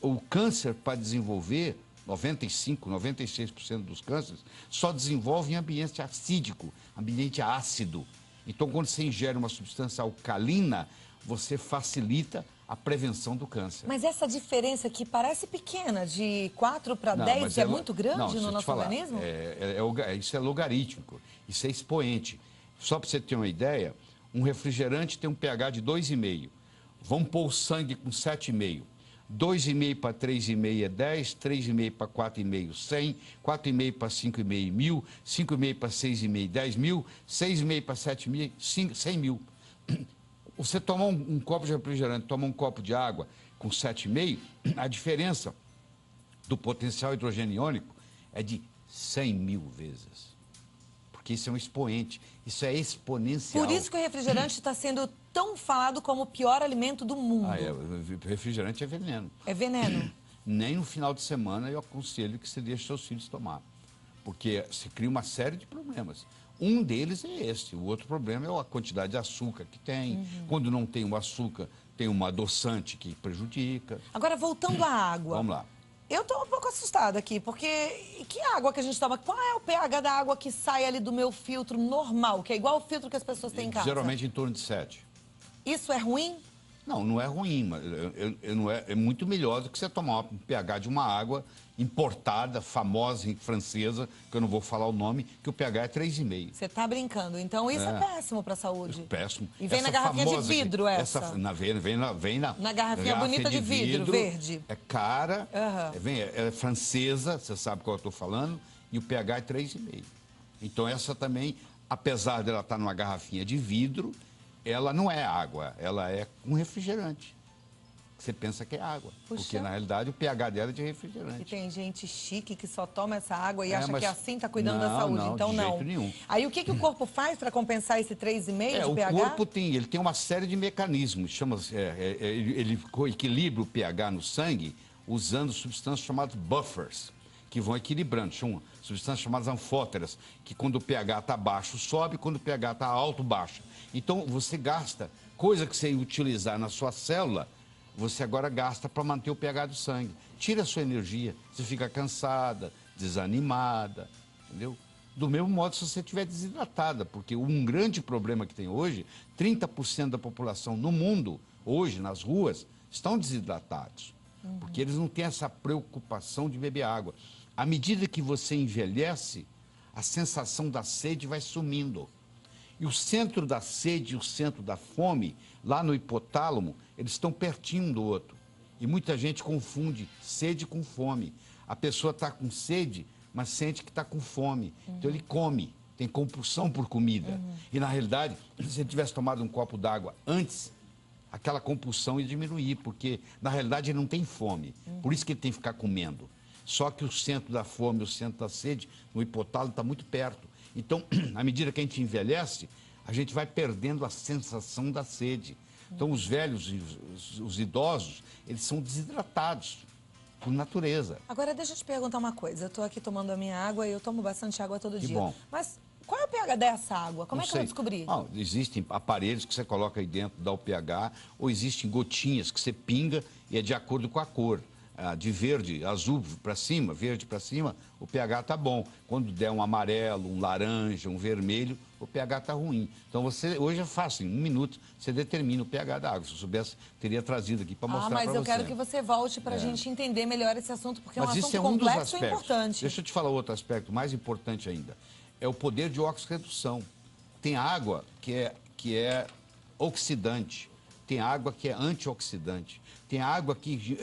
O câncer, para desenvolver, 95%, 96% dos cânceres, só desenvolve em ambiente acídico, ambiente ácido. Então, quando você ingere uma substância alcalina, você facilita a prevenção do câncer. Mas essa diferença que parece pequena, de 4 para 10, é muito grande no nosso organismo? Isso é logarítmico, isso é expoente. Só para você ter uma ideia, um refrigerante tem um pH de 2,5. Vamos pôr o sangue com 7,5. 2,5 para 3,5 é 10, 3,5 para 4,5, 100, 4,5 para 5,5, 1.000, 5,5 para 6,5, 10.000, 6,5 para 7.000, 100 mil. Você tomar um copo de refrigerante, tomar um copo de água com 7,5, a diferença do potencial hidrogênio iônico é de 100 mil vezes. Porque isso é um expoente, isso é exponencial. Por isso que o refrigerante está sendo tão falado como o pior alimento do mundo. O refrigerante é veneno. É veneno? Nem no final de semana eu aconselho que você deixe seus filhos tomar. Porque se cria uma série de problemas. Um deles é esse. O outro problema é a quantidade de açúcar que tem. Quando não tem o açúcar, tem um adoçante que prejudica. Agora, voltando à água. Vamos lá. Eu estou um pouco assustada aqui, porque que água que a gente toma? Qual é o pH da água que sai ali do meu filtro normal, que é igual o filtro que as pessoas têm em casa? Geralmente em torno de 7. Isso é ruim? Não, não é ruim, mas é muito melhor do que você tomar um pH de uma água importada, famosa, francesa, que eu não vou falar o nome, que o pH é 3,5. Você está brincando, então isso é péssimo para a saúde. Péssimo. E vem na garrafinha de vidro essa? Vem na garrafinha bonita de vidro, verde. É cara, é francesa, você sabe qual eu estou falando, e o pH é 3,5. Então essa também, apesar dela estar numa garrafinha de vidro, ela não é água, ela é um refrigerante. Você pensa que é água, porque na realidade o pH dela é de refrigerante. E tem gente chique que só toma essa água e acha que assim está cuidando não, da saúde, não, então de não. Jeito nenhum. Aí o que o corpo faz para compensar esse 3,5 de pH? O corpo tem uma série de mecanismos, ele equilibra o pH no sangue usando substâncias chamadas buffers, que vão equilibrando. São substâncias chamadas anfóteras, que quando o pH está baixo sobe, quando o pH está alto baixa. Então você gasta, coisa que você ia utilizar na sua célula, você agora gasta para manter o pH do sangue. Tira a sua energia, você fica cansada, desanimada, entendeu? Do mesmo modo se você estiver desidratada, porque um grande problema que tem hoje, 30% da população no mundo, hoje, nas ruas, estão desidratados. Porque eles não têm essa preocupação de beber água. À medida que você envelhece, a sensação da sede vai sumindo. E o centro da sede e o centro da fome, lá no hipotálamo, eles estão pertinho um do outro. E muita gente confunde sede com fome. A pessoa está com sede, mas sente que está com fome. Então ele come, tem compulsão por comida. E na realidade, se ele tivesse tomado um copo d'água antes, aquela compulsão ia diminuir, porque na realidade ele não tem fome. Por isso que ele tem que ficar comendo. Só que o centro da fome, o centro da sede, no hipotálamo está muito perto. Então, à medida que a gente envelhece, a gente vai perdendo a sensação da sede. Então, os velhos, os idosos, eles são desidratados por natureza. Agora, deixa eu te perguntar uma coisa. Eu estou aqui tomando a minha água e eu tomo bastante água todo dia. Bom. Mas qual é o pH dessa água? Como Não é que eu vou descobrir? Existem aparelhos que você coloca aí dentro, dá o pH, ou existem gotinhas que você pinga e é de acordo com a cor. De verde, azul para cima, verde para cima, o pH está bom. Quando der um amarelo, um laranja, um vermelho, o pH está ruim. Então, hoje é fácil, em 1 minuto, você determina o pH da água. Se eu soubesse, teria trazido aqui para mostrar para você. Mas eu quero que você volte para a gente entender melhor esse assunto, porque é um assunto isso complexo e importante. Deixa eu te falar outro aspecto mais importante ainda. É o poder de oxirredução. Tem água que é oxidante. Tem água que é antioxidante. Tem água que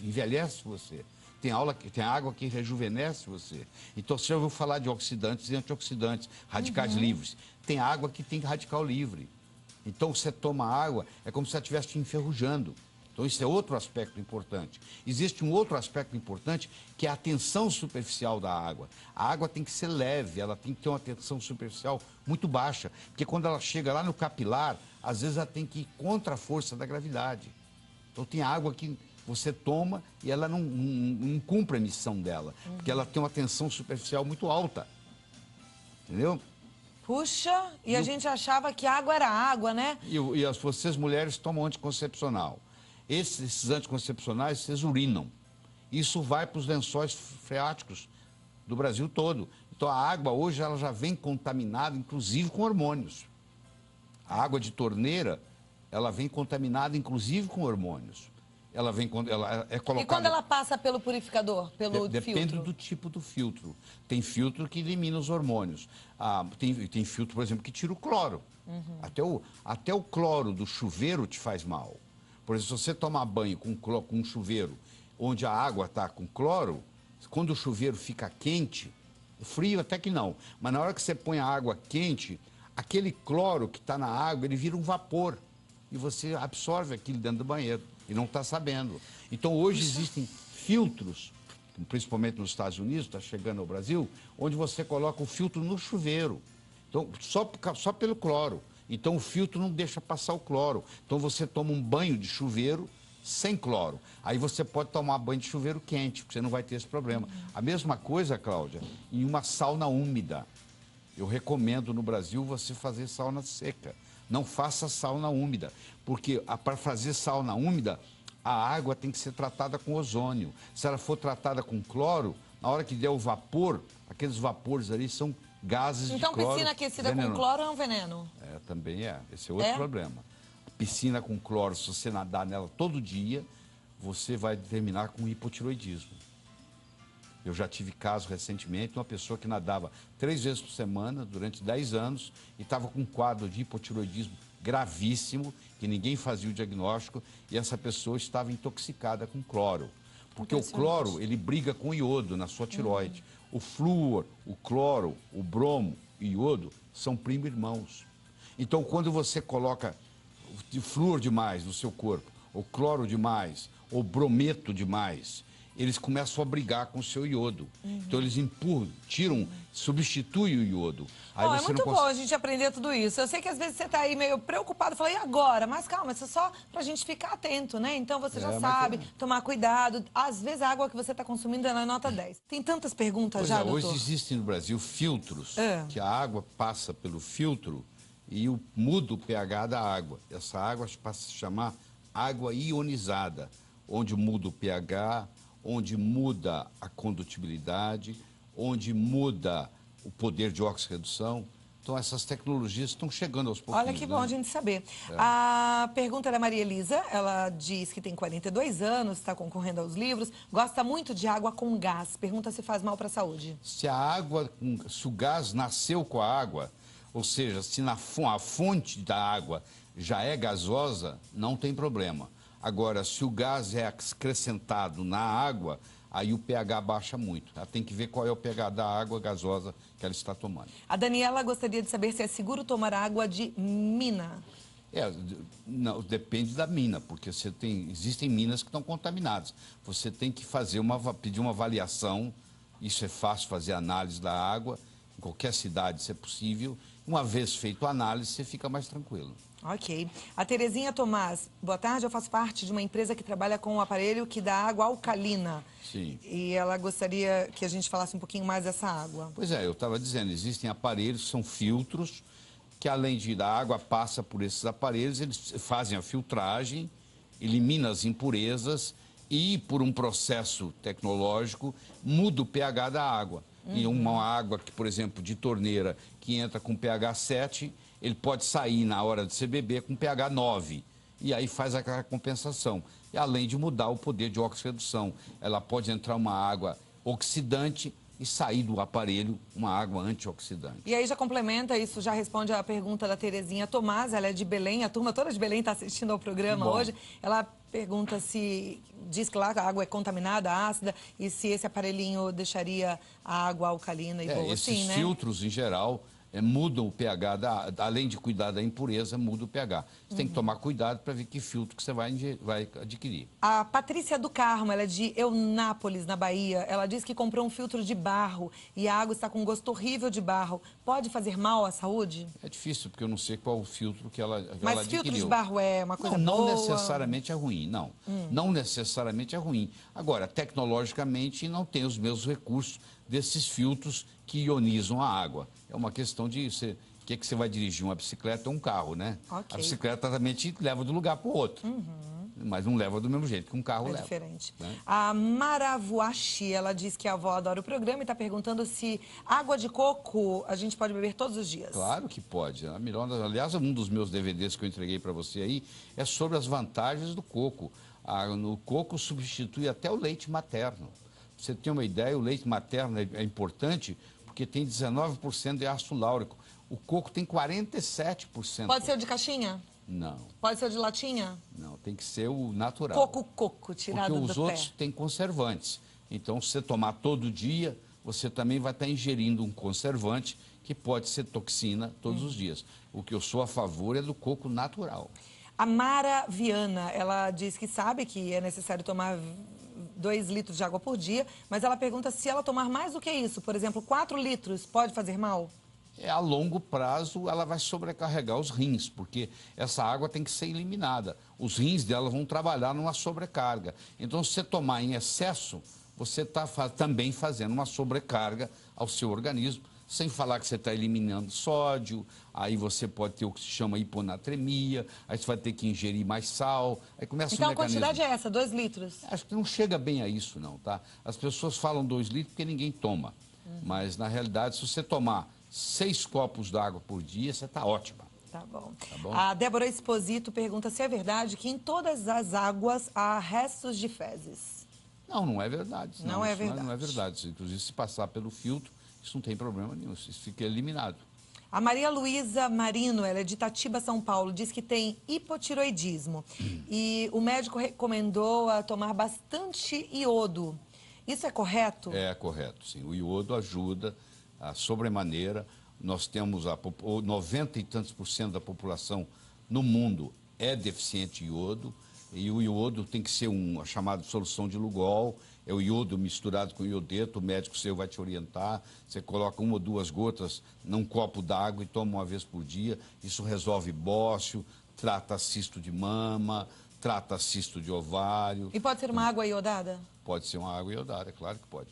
envelhece você. Tem água que rejuvenesce você. Então, você já ouviu falar de oxidantes e antioxidantes, radicais livres. Tem água que tem radical livre. Então, você toma água, é como se você estivesse te enferrujando. Então, isso é outro aspecto importante. Existe um outro aspecto importante, que é a tensão superficial da água. A água tem que ser leve, ela tem que ter uma tensão superficial muito baixa. Porque quando ela chega lá no capilar, às vezes ela tem que ir contra a força da gravidade. Então, tem água que você toma e ela não cumpre a missão dela. Porque ela tem uma tensão superficial muito alta. Entendeu? Puxa, a gente achava que água era água, né? E vocês mulheres tomam anticoncepcional. Esses anticoncepcionais, vocês urinam. Isso vai para os lençóis freáticos do Brasil todo. Então, a água hoje ela já vem contaminada, inclusive com hormônios. A água de torneira, ela vem contaminada, inclusive com hormônios. Ela é colocada... E quando ela passa pelo purificador, pelo filtro? Depende do tipo do filtro. Tem filtro que elimina os hormônios. Tem filtro, por exemplo, que tira o cloro. Até o cloro do chuveiro te faz mal. Por exemplo, se você tomar banho com um chuveiro onde a água está com cloro, quando o chuveiro fica quente, frio até que não, mas na hora que você põe a água quente, aquele cloro que está na água, ele vira um vapor. E você absorve aquilo dentro do banheiro e não está sabendo. Então, hoje existem filtros, principalmente nos Estados Unidos, está chegando ao Brasil, onde você coloca o filtro no chuveiro. Então, só pelo cloro. Então, o filtro não deixa passar o cloro. Então, você toma um banho de chuveiro sem cloro. Aí você pode tomar banho de chuveiro quente, porque você não vai ter esse problema. A mesma coisa, Cláudia, em uma sauna úmida. Eu recomendo no Brasil você fazer sauna seca. Não faça sauna úmida, porque para fazer sauna úmida, a água tem que ser tratada com ozônio. Se ela for tratada com cloro, na hora que der o vapor, aqueles vapores ali são gases de cloro. Então, piscina aquecida com cloro é um veneno? Também é. Esse é outro problema. Piscina com cloro, se você nadar nela todo dia, você vai terminar com hipotiroidismo. Eu já tive caso recentemente de uma pessoa que nadava 3 vezes por semana durante 10 anos e estava com um quadro de hipotiroidismo gravíssimo, que ninguém fazia o diagnóstico, e essa pessoa estava intoxicada com cloro. Porque o cloro, ele briga com o iodo na sua tireoide. O flúor, o cloro, o bromo e o iodo são primo-irmãos. Então, quando você coloca flúor demais no seu corpo, ou cloro demais, ou brometo demais, eles começam a brigar com o seu iodo. Então, eles empurram, tiram, substituem o iodo. Aí é muito bom a gente aprender tudo isso. Eu sei que às vezes você está aí meio preocupado, fala, e agora? Mas calma, isso é só para a gente ficar atento, né? Então, você já sabe, tomar cuidado. Às vezes, a água que você está consumindo é nota 10. Tem tantas perguntas já, doutor? Hoje existem no Brasil filtros, que a água passa pelo filtro e muda o pH da água. Essa água passa a se chamar água ionizada, onde muda o pH, onde muda a condutibilidade, onde muda o poder de oxirredução. Então, essas tecnologias estão chegando aos pouquinhos. Olha que bom a gente saber. A pergunta é da Maria Elisa, ela diz que tem 42 anos, está concorrendo aos livros, gosta muito de água com gás. Pergunta se faz mal para a saúde. Se o gás nasceu com a água, ou seja, se a fonte da água já é gasosa, não tem problema. Agora, se o gás é acrescentado na água, aí o pH baixa muito. Ela tem que ver qual é o pH da água gasosa que ela está tomando. A Daniela gostaria de saber se é seguro tomar água de mina. Não, depende da mina, porque existem minas que estão contaminadas. Você tem que pedir uma avaliação, isso é fácil fazer análise da água, em qualquer cidade, se é possível. Uma vez feito a análise, você fica mais tranquilo. Ok. A Terezinha Tomás, boa tarde, eu faço parte de uma empresa que trabalha com um aparelho que dá água alcalina. Sim. E ela gostaria que a gente falasse um pouquinho mais dessa água. Pois é, eu estava dizendo, existem aparelhos, são filtros, que além de da água passa por esses aparelhos, eles fazem a filtragem, eliminam as impurezas e, por um processo tecnológico, muda o pH da água. E uma água que, por exemplo, de torneira, que entra com pH 7, ele pode sair na hora de você beber com pH 9. E aí faz aquela compensação. E além de mudar o poder de oxirredução, ela pode entrar uma água oxidante e sair do aparelho uma água antioxidante. E aí já complementa, isso já responde a pergunta da Terezinha Tomás, ela é de Belém, a turma toda de Belém está assistindo ao programa hoje. Ela pergunta diz que lá a água é contaminada, ácida, e se esse aparelhinho deixaria a água alcalina e boa assim, né? Esses filtros, em geral, mudam o pH, além de cuidar da impureza, muda o pH. Você tem que tomar cuidado para ver que filtro que você vai adquirir. A Patrícia do Carmo, ela é de Eunápolis, na Bahia. Ela diz que comprou um filtro de barro e a água está com um gosto horrível de barro. Pode fazer mal à saúde? É difícil, porque eu não sei qual o filtro que ela adquiriu. Mas filtro de barro é uma coisa boa? Não necessariamente é ruim, não. Não necessariamente é ruim. Agora, tecnologicamente, não tem os mesmos recursos desses filtros que ionizam a água. É uma questão de o que você vai dirigir, uma bicicleta ou um carro, né? Okay. A bicicleta também te leva de um lugar para o outro. mas não leva do mesmo jeito que um carro leva. É diferente. Né? A Maravuashi, ela diz que a avó adora o programa e está perguntando se água de coco a gente pode beber todos os dias. Claro que pode. Aliás, um dos meus DVDs que eu entreguei para você aí é sobre as vantagens do coco. O coco substitui até o leite materno. Pra você ter uma ideia, o leite materno é importante porque tem 19% de ácido láurico. O coco tem 47%. Pode ser o de caixinha? Não. Pode ser o de latinha? Não, tem que ser o natural. Coco, tirado do pé. Porque os outros têm conservantes. Então, se você tomar todo dia, você também vai estar ingerindo um conservante que pode ser toxina todos os dias. O que eu sou a favor é do coco natural. A Mara Viana, ela diz que sabe que é necessário tomar 2 litros de água por dia, mas ela pergunta se ela tomar mais do que isso, por exemplo, 4 litros, pode fazer mal? A longo prazo, ela vai sobrecarregar os rins, porque essa água tem que ser eliminada. Os rins dela vão trabalhar numa sobrecarga. Então, se você tomar em excesso, você está também fazendo uma sobrecarga ao seu organismo, sem falar que você está eliminando sódio, aí você pode ter o que se chama hiponatremia, aí você vai ter que ingerir mais sal, aí começa então, o mecanismo. a quantidade é essa, 2 litros? Acho que não chega bem a isso, não, tá? As pessoas falam 2 litros porque ninguém toma. Mas, na realidade, se você tomar 6 copos d'água por dia, você está ótima. Tá bom. Tá bom. A Débora Exposito pergunta se é verdade que em todas as águas há restos de fezes. Não, não é verdade. Não é verdade. Não é verdade. Inclusive, se passar pelo filtro, isso não tem problema nenhum, isso fica eliminado. A Maria Luísa Marino, ela é de Itatiba, São Paulo, diz que tem hipotiroidismo. E o médico recomendou a tomar bastante iodo. Isso é correto? É correto, sim. O iodo ajuda a sobremaneira. Nós temos 90 e tantos % da população no mundo é deficiente de iodo. E o iodo tem que ser a chamada solução de Lugol. É o iodo misturado com iodeto, o médico seu vai te orientar. Você coloca 1 ou 2 gotas num copo d'água e toma uma vez por dia. Isso resolve bócio, trata cisto de mama, trata cisto de ovário. E pode ser uma água iodada? Pode ser uma água iodada, é claro que pode.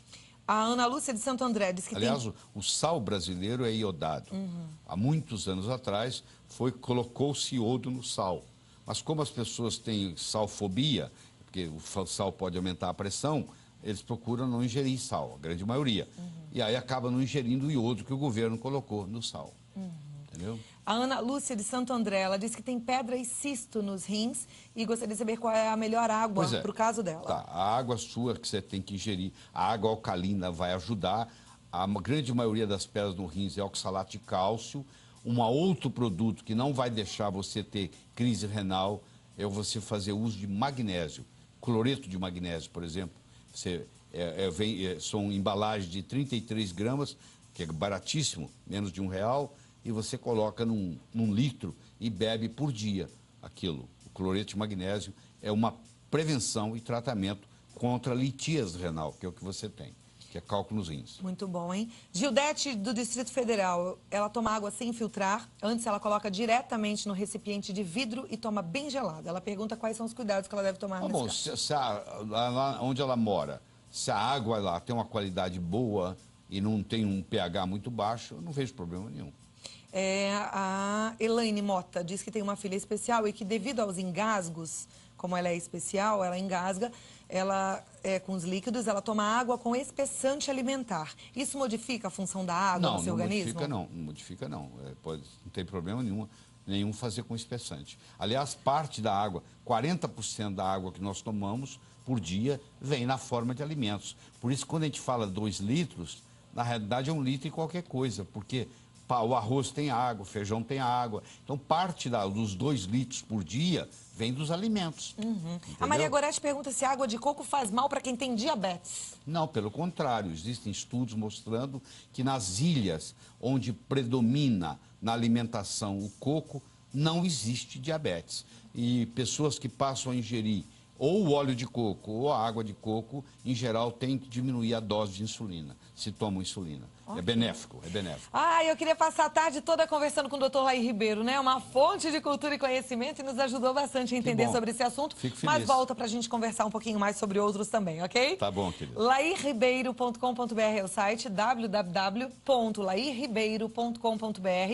A Ana Lúcia de Santo André diz que aliás, o sal brasileiro é iodado. Há muitos anos atrás, colocou-se iodo no sal. Mas como as pessoas têm salfobia, porque o sal pode aumentar a pressão, eles procuram não ingerir sal, a grande maioria. E aí acaba não ingerindo o iodo que o governo colocou no sal. Entendeu? A Ana Lúcia de Santo André, ela diz que tem pedra e cisto nos rins e gostaria de saber qual é a melhor água para o caso dela. Tá, a água sua que você tem que ingerir, a água alcalina vai ajudar. A grande maioria das pedras no rins é oxalato de cálcio. Um outro produto que não vai deixar você ter crise renal é você fazer uso de magnésio. Cloreto de magnésio, por exemplo. São embalagens de 33 gramas, que é baratíssimo, menos de R$1, e você coloca num litro e bebe por dia aquilo. O cloreto de magnésio é uma prevenção e tratamento contra a litíase renal, que é o que você tem, que é cálculo nos rins. Muito bom, hein? Gildete, do Distrito Federal, ela toma água sem filtrar. Antes, ela coloca diretamente no recipiente de vidro e toma bem gelada. Ela pergunta quais são os cuidados que ela deve tomar nesse caso. Lá onde ela mora, se a água lá tem uma qualidade boa e não tem um pH muito baixo, eu não vejo problema nenhum. A Elaine Mota diz que tem uma filha especial e que, devido aos engasgos, como ela é especial, ela engasga, com os líquidos, ela toma água com espessante alimentar. Isso modifica a função da água no seu organismo? Não modifica não. Não tem problema nenhum fazer com espessante. Aliás, parte da água, 40% da água que nós tomamos por dia vem na forma de alimentos. Por isso, quando a gente fala 2 litros, na realidade é 1 litro e qualquer coisa, porque o arroz tem água, o feijão tem água. Então, parte dos 2 litros por dia vem dos alimentos. A Maria Gorete pergunta se a água de coco faz mal para quem tem diabetes. Não, pelo contrário. Existem estudos mostrando que nas ilhas onde predomina na alimentação o coco, não existe diabetes. E pessoas que passam a ingerir ou o óleo de coco ou a água de coco, em geral, tem que diminuir a dose de insulina, se tomam insulina. Okay. É benéfico. Eu queria passar a tarde toda conversando com o Dr. Laí Ribeiro, né? Uma fonte de cultura e conhecimento e nos ajudou bastante a entender sobre esse assunto. Fico feliz. Mas volta pra gente conversar um pouquinho mais sobre outros também, ok? Tá bom, querido. lairribeiro.com.br é o site, www.lairribeiro.com.br.